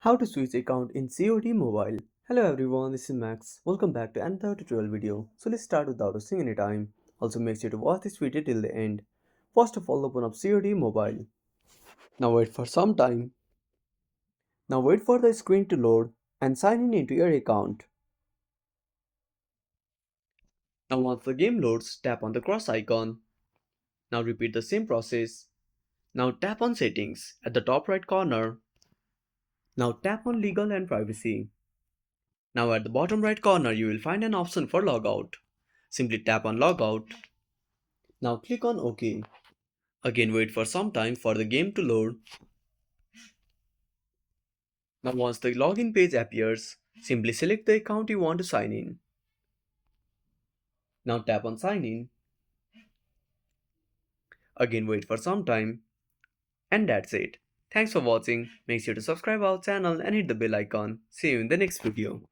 How to switch account in COD Mobile. Hello everyone, this is Max. Welcome back to another tutorial video. So let's start without wasting any time. Also make sure to watch this video till the end. First of all, open up COD Mobile. Now wait for some time. Now wait for the screen to load and sign in into your account. Now once the game loads, tap on the cross icon. Now repeat the same process. Now tap on settings at the top right corner. Now tap on legal and privacy. Now at the bottom right corner you will find an option for logout. Simply tap on logout. Now click on OK. Again wait for some time for the game to load. Now once the login page appears, simply select the account you want to sign in. Now tap on sign in. Again wait for some time. And that's it. Thanks for watching. Make sure to subscribe our channel and hit the bell icon. See you in the next video.